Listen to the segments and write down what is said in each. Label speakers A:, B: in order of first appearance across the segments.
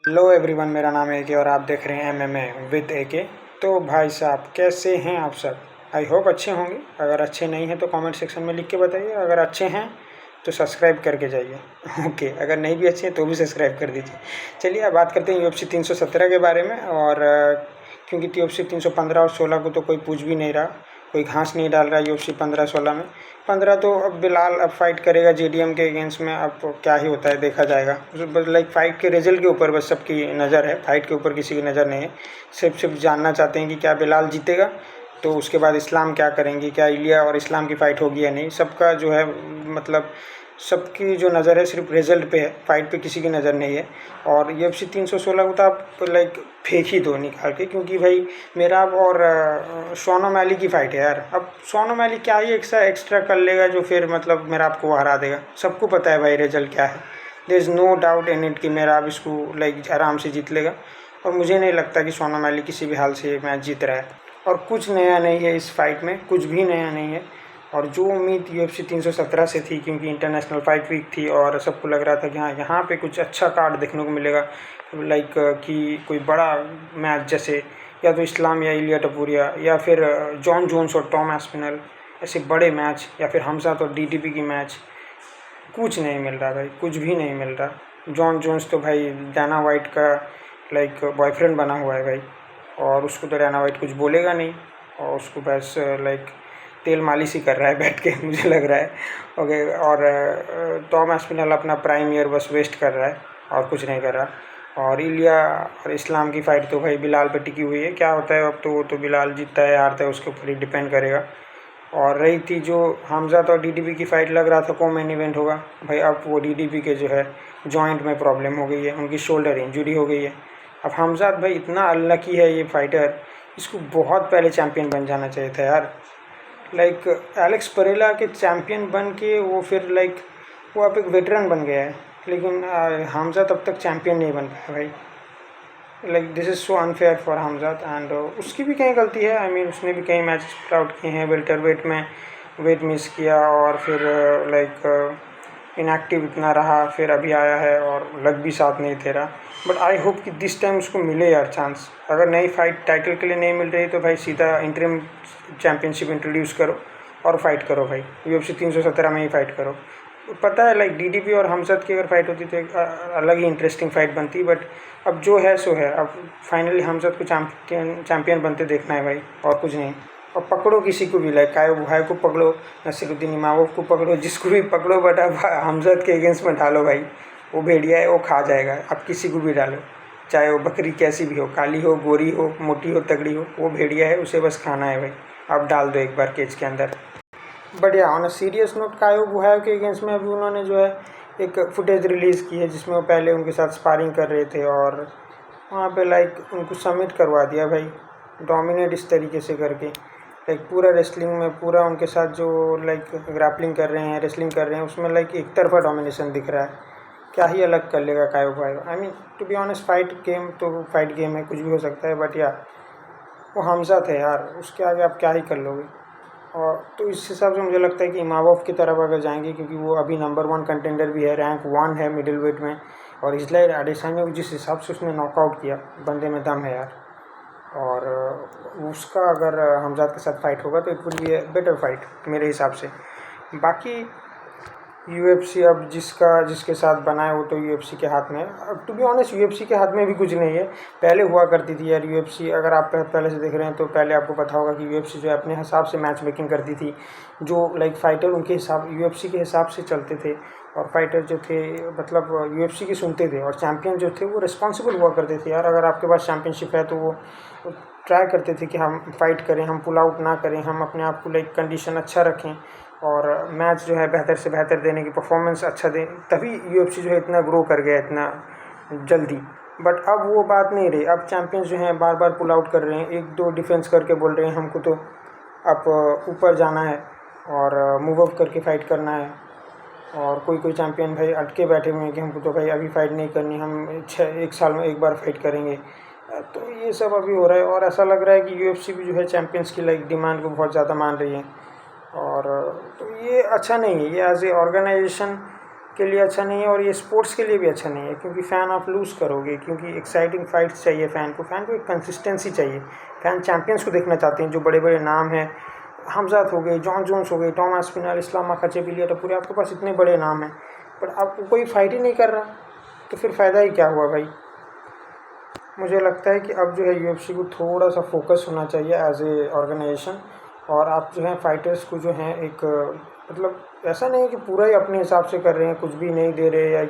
A: Hello everyone, मेरा नाम है एके और आप देख रहे हैं एमएमए विद एके। तो भाई साहब, कैसे हैं आप सब? आई होप अच्छे होंगे। अगर अच्छे नहीं हैं तो कमेंट सेक्शन में लिख के बताइए, अगर अच्छे हैं तो सब्सक्राइब करके जाइए। ओके, अगर नहीं भी अच्छे हैं तो भी सब्सक्राइब कर दीजिए। चलिए अब बात करते हैं यूएफसी 317 के बारे में। और क्योंकि यूएफसी 315 और 16 को तो कोई पूछ भी नहीं रहा, कोई घास नहीं डाल रहा यूएफसी 15-16 में। 15 तो अब बिलाल अब फाइट करेगा जेडीएम के अगेंस्ट में। अब क्या ही होता है देखा जाएगा। बस लाइक फाइट के रिजल्ट के ऊपर बस सबकी नज़र है, फाइट के ऊपर किसी की नज़र नहीं है। सिर्फ जानना चाहते हैं कि क्या बिलाल जीतेगा, तो उसके बाद इस्लाम क्या करेंगी, क्या इलिया और इस्लाम की फ़ाइट होगी या नहीं। सबका जो है मतलब सबकी जो नज़र है सिर्फ रिजल्ट पे है, फाइट पे किसी की नज़र नहीं है। और यूएफसी 316 को तो आप लाइक फेंक ही दो निकाल के, क्योंकि भाई मेरा और शॉन ओमैली की फ़ाइट है यार। अब शॉन ओमैली क्या ही एक्स्ट्रा कर लेगा जो फिर मतलब मेरा आपको हरा देगा। सबको पता है भाई रिजल्ट क्या है। There is no doubt in it कि मेरा आप इसको लाइक आराम से जीत लेगा। और मुझे नहीं लगता कि शॉन ओमैली किसी भी हाल से मैच जीत रहा है। और कुछ नया नहीं है इस फाइट में, कुछ भी नया नहीं है। और जो उम्मीद यूएफसी 317 से थी, क्योंकि इंटरनेशनल फाइट वीक थी और सबको लग रहा था कि हाँ यहाँ पे कुछ अच्छा कार्ड देखने को मिलेगा, लाइक कि कोई बड़ा मैच जैसे या तो इस्लाम या इलिया टपूरिया या फिर जॉन जोन्स और टॉम एस्पिनल, ऐसे बड़े मैच, या फिर हमज़ात और डीडीपी की मैच। कुछ नहीं मिल रहा भाई, कुछ भी नहीं मिल रहा। जॉन जोन्स तो भाई डायना वाइट का लाइक बॉयफ्रेंड बना हुआ है भाई, और उसको तो डायना वाइट कुछ बोलेगा नहीं, और उसको बस लाइक तेल मालिश ही कर रहा है बैठ के, मुझे लग रहा है। ओके, और टॉम एस्पिनल अपना प्राइम ईयर बस वेस्ट कर रहा है और कुछ नहीं कर रहा। और इलिया और इस्लाम की फ़ाइट तो भाई बिलाल पे टिकी हुई है। क्या होता है अब तो वो तो बिलाल जीतता है हारता है उसके ऊपर ही डिपेंड करेगा। और रही थी जो हमज़ात और डीडीपी की फ़ाइट, लग रहा था को मेन इवेंट होगा भाई। अब वो डीडीपी के जो है जॉइंट में प्रॉब्लम हो गई है, उनकी शोल्डर इंजरी हो गई है। अब हमज़ात भाई इतना अनलकी है ये फाइटर, इसको बहुत पहले चैम्पियन बन जाना चाहिए था यार। लाइक एलेक्स परेला के चैम्पियन बन के वो फिर लाइक वो अब एक वेटरन बन गया है, लेकिन हमज़ात अब तक चैम्पियन नहीं बन पाया भाई। Like this is so unfair for Hamzat. And उसकी भी कहीं गलती है। आई मीन उसने भी कई मैच आउट किए हैं, वेल्टर वेट में वेट मिस किया और फिर लाइक इनएक्टिव इतना रहा, फिर अभी आया है और लग भी साथ नहीं दे रहा। बट आई होप कि दिस टाइम उसको मिले यार चांस। अगर नई फाइट टाइटल के लिए नहीं मिल रही तो भाई सीधा इंटरिम चैम्पियनशिप इंट्रोड्यूस करो और फाइट करो भाई, यूएफसी 317 में ही फाइट करो। पता है लाइक डीडीपी और हमज़ात की अगर फाइट होती तो एक अलग ही इंटरेस्टिंग फाइट बनती। बट अब जो है सो है। अब फाइनली हमज़ात को चैम्पियन बनते देखना है भाई, और कुछ नहीं। और पकड़ो किसी को भी, लाइक कायो बुहाई को पकड़ो, नसीरुद्दीन इमामोव को पकड़ो, जिसको भी पकड़ो, बट अब हमज़ात के अगेंस्ट में डालो भाई। वो भेड़िया है, वो खा जाएगा। अब किसी को भी डालो, चाहे वो बकरी कैसी भी हो, काली हो, गोरी हो, मोटी हो, तगड़ी हो, वो भेड़िया है, उसे बस खाना है भाई। अब डाल दो एक बार केज के अंदर। बढ़िया। ऑन अ सीरियस नोट, कायो बुहाई के अगेंस्ट में अभी उन्होंने जो है एक फुटेज रिलीज़ की है, जिसमें वो पहले उनके साथ स्पारिंग कर रहे थे और वहाँ पे लाइक उनको सबमिट करवा दिया भाई, डोमिनेट इस तरीके से करके। लाइक पूरा रेसलिंग में पूरा उनके साथ जो लाइक ग्रैपलिंग कर रहे हैं, रेसलिंग कर रहे हैं, उसमें लाइक एक तरफा डोमिनेशन दिख रहा है। क्या ही अलग कर लेगा कायो बुहाई। I mean to be honest, fight game तो फाइट गेम है, कुछ भी हो सकता है। बट या वो हमज़ात है यार, उसके आगे आप क्या ही कर लोगे। और तो इस हिसाब से मुझे लगता है कि इमामोव की तरफ अगर जाएंगे, क्योंकि वो अभी नंबर 1 कंटेंडर भी है, रैंक 1 है मिडिल वेट में। और इजराइल एडेसान्या को जिस हिसाब से उसने नॉकआउट किया, बंदे में दम है यार। और उसका अगर हमज़ात के साथ फाइट होगा तो it would be a better fight मेरे हिसाब से। बाकी यूएफसी अब जिसके साथ बना है वो तो यूएफसी के हाथ में है। अब टू बी ऑनेस्ट यूएफसी के हाथ में भी कुछ नहीं है। पहले हुआ करती थी यार यूएफसी, अगर आप पहले से देख रहे हैं तो पहले आपको पता होगा कि यूएफसी जो है अपने हिसाब से मैच मेकिंग करती थी। जो लाइक फाइटर उनके हिसाब यूएफसी के हिसाब से चलते थे, और फाइटर जो थे मतलब यूएफसी की सुनते थे, और चैम्पियन जो थे वो रिस्पॉन्सिबल हुआ करते थे यार। अगर आपके पास चैम्पियनशिप है तो वो ट्राई करते थे कि हम फाइट करें, हम पुल आउट ना करें, हम अपने आप को लाइक कंडीशन अच्छा रखें और मैच जो है बेहतर से बेहतर देने की परफॉर्मेंस अच्छा दें। तभी यूएफसी जो है इतना ग्रो कर गया इतना जल्दी। बट अब वो बात नहीं रही। अब चैम्पियंस जो हैं बार बार पुल आउट कर रहे हैं, एक दो डिफेंस करके बोल रहे हैं हमको तो अब ऊपर जाना है और मूव अप करके फाइट करना है। और कोई कोई चैम्पियन भाई अटके बैठे हुए हैं कि हमको तो भाई अभी फाइट नहीं करनी, हम एक साल में एक बार फाइट करेंगे। तो ये सब अभी हो रहा है, और ऐसा लग रहा है कि यूएफसी भी जो है चैम्पियंस की लाइक डिमांड को बहुत ज़्यादा मान रही है। और तो ये अच्छा नहीं है। ये एज ए ऑर्गेनाइजेशन के लिए अच्छा नहीं है और ये स्पोर्ट्स के लिए भी अच्छा नहीं है, क्योंकि फ़ैन आप लूज़ करोगे, क्योंकि एक्साइटिंग फाइट्स चाहिए फ़ैन को एक कंसिस्टेंसी चाहिए। फ़ैन चैंपियंस को देखना चाहते हैं, जो बड़े बड़े नाम हैं, हमज़ात हो गए, जॉन जोन्स हो गए, टॉम आस्पिनल, इस्लाम माखाचेविलियर, पूरे आपके पास इतने बड़े नाम हैं, पर आपको कोई फाइट ही नहीं कर रहा, तो फिर फ़ायदा ही क्या हुआ भाई। मुझे लगता है कि अब जो है UFC को थोड़ा सा फोकस होना चाहिए एज ए ऑर्गेनाइजेशन, और आप जो है फाइटर्स को जो है एक मतलब ऐसा नहीं है कि पूरा ही अपने हिसाब से कर रहे हैं, कुछ भी नहीं दे रहे या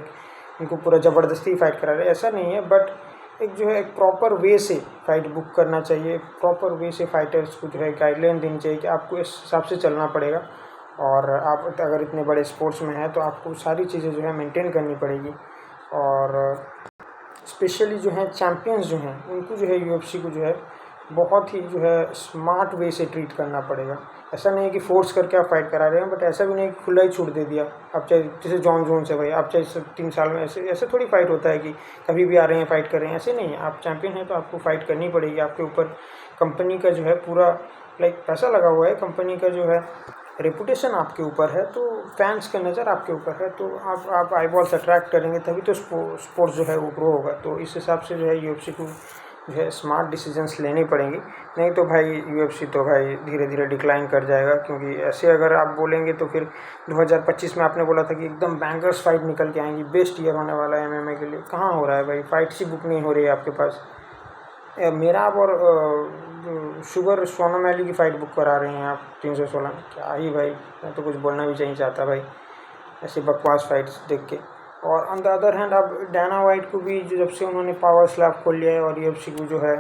A: इनको पूरा ज़बरदस्ती फाइट करा रहे हैं, ऐसा नहीं है। बट एक जो है एक प्रॉपर वे से फाइट बुक करना चाहिए, प्रॉपर वे से फाइटर्स को जो है गाइडलाइन देनी चाहिए कि आपको इस हिसाब से चलना पड़ेगा, और आप अगर इतने बड़े स्पोर्ट्स में हैं तो आपको सारी चीज़ें जो है मेंटेन करनी पड़ेगी। और स्पेशली जो हैं चैम्पियंस जो हैं उनको जो है UFC को जो है बहुत ही जो है स्मार्ट वे से ट्रीट करना पड़ेगा। ऐसा नहीं है कि फोर्स करके आप फाइट करा रहे हैं, बट ऐसा भी नहीं कि खुला ही छूट दे दिया। आप चाहे जैसे जॉन जोन्स है भाई, आप चाहे 3 साल में ऐसे थोड़ी फाइट होता है कि कभी भी आ रहे हैं फाइट कर रहे हैं, ऐसे नहीं है। आप चैम्पियन हैं तो आपको फाइट करनी पड़ेगी। आपके ऊपर कंपनी का जो है पूरा पैसा लगा हुआ है, कंपनी का जो है रेपुटेशन आपके ऊपर है, तो फैंस की नज़र आपके ऊपर है, तो आप आई बॉल्स अट्रैक्ट करेंगे तभी तो स्पोर्ट्स जो है वो ग्रो होगा। तो इस हिसाब से जो है UFC को जो है स्मार्ट डिसीजंस लेने पड़ेंगे, नहीं तो भाई UFC तो भाई धीरे धीरे डिक्लाइन कर जाएगा। क्योंकि ऐसे अगर आप बोलेंगे तो फिर 2025 में आपने बोला था कि एकदम बैंगर्स फाइट निकल के आएंगी, बेस्ट ईयर होने वाला है MMA के लिए, कहाँ हो रहा है भाई? फाइट्स ही बुक नहीं हो रही है आपके पास। मेरा और शुगर सोनम की फ़ाइट बुक करा रहे हैं आप 316 में, क्या ही भाई, मैं तो कुछ बोलना भी नहीं चाहता भाई ऐसे बकवास फाइट्स देख के। और ऑन द अदर हैंड अब डायना वाइट को भी जब से उन्होंने पावर स्लैब खोल लिया है और UFC को जो है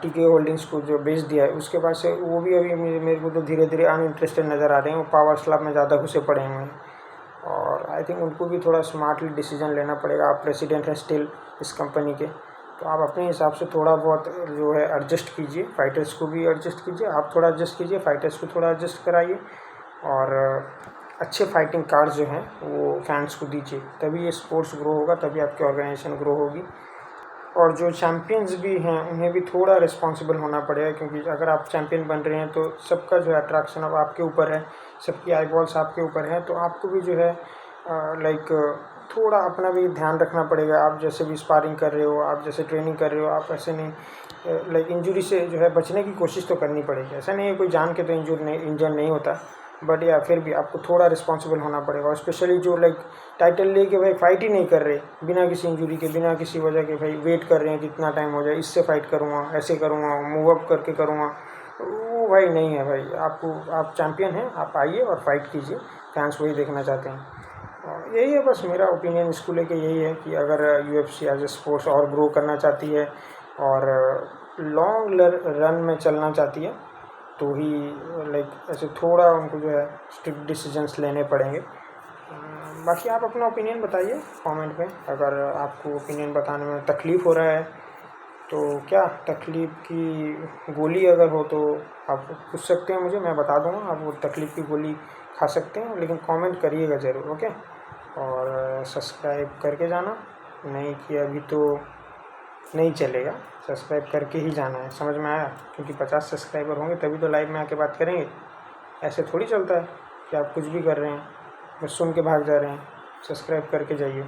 A: TK होल्डिंग्स को जो बेच दिया है, उसके बाद से वो भी अभी मेरे को तो धीरे धीरे अनइंटरेस्टेड नज़र आ रहे हैं, वो पावर स्लैब में ज़्यादा घुसे पड़े हुए हैं। और आई थिंक उनको भी थोड़ा स्मार्टली डिसीजन लेना पड़ेगा। आप प्रेसिडेंट हैं स्टिल इस कंपनी के, तो आप अपने हिसाब से थोड़ा बहुत जो है एडजस्ट कीजिए, फाइटर्स को भी एडजस्ट कीजिए, आप थोड़ा एडजस्ट कीजिए, फाइटर्स को थोड़ा एडजस्ट कराइए, और अच्छे फाइटिंग कार्ड्स जो हैं वो फैंस को दीजिए, तभी ये स्पोर्ट्स ग्रो होगा, तभी आपकी ऑर्गेनाइजेशन ग्रो होगी। और जो चैम्पियंस भी हैं उन्हें भी थोड़ा रिस्पॉन्सिबल होना पड़ेगा, क्योंकि अगर आप चैम्पियन बन रहे हैं तो सबका जो है अट्रैक्शन अब आपके ऊपर है, सबकी आई बॉल्स आपके ऊपर हैं, तो आपको भी जो है थोड़ा अपना भी ध्यान रखना पड़ेगा। आप जैसे भी स्पारिंग कर रहे हो, आप जैसे ट्रेनिंग कर रहे हो, आप ऐसे नहीं इंजरी से जो है बचने की कोशिश तो करनी पड़ेगी। ऐसा नहीं है कोई जान के तो इंजर नहीं होता, बट या फिर भी आपको थोड़ा रिस्पॉन्सिबल होना पड़ेगा। और स्पेशली जो टाइटल लेके भाई फाइट ही नहीं कर रहे बिना किसी इंजरी के, बिना किसी वजह के, भाई वेट कर रहे हैं कितना टाइम हो जाए, इससे फाइट करूँगा, ऐसे करूँगा, मूव अप करके करूँगा, वो भाई नहीं है भाई। आप चैम्पियन हैं, आप आइए और फाइट कीजिए, फैंस वही देखना चाहते हैं। और यही है बस मेरा ओपिनियन इसको लेके, यही है कि अगर UFC एज ए स्पोर्ट्स और ग्रो करना चाहती है और लॉन्ग रन में चलना चाहती है, तो ही ऐसे थोड़ा उनको जो है स्ट्रिक्ट डिसीजंस लेने पड़ेंगे। बाकी आप अपना ओपिनियन बताइए कमेंट में। अगर आपको ओपिनियन बताने में तकलीफ़ हो रहा है तो क्या तकलीफ़ की गोली अगर हो तो आप पूछ सकते हैं मुझे, मैं बता दूँगा। आप वो तकलीफ़ की गोली खा सकते हैं, लेकिन कमेंट करिएगा ज़रूर, ओके। और सब्सक्राइब करके जाना, नहीं किया अभी तो नहीं चलेगा, सब्सक्राइब करके ही जाना है, समझ में आया? क्योंकि 50 सब्सक्राइबर होंगे तभी तो लाइव में आके बात करेंगे। ऐसे थोड़ी चलता है कि आप कुछ भी कर रहे हैं बस सुन के भाग जा रहे हैं। सब्सक्राइब करके जाइए,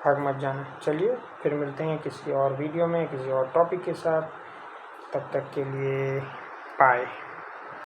A: भाग मत जाना। चलिए फिर मिलते हैं किसी और वीडियो में किसी और टॉपिक के साथ, तब तक के लिए बाय।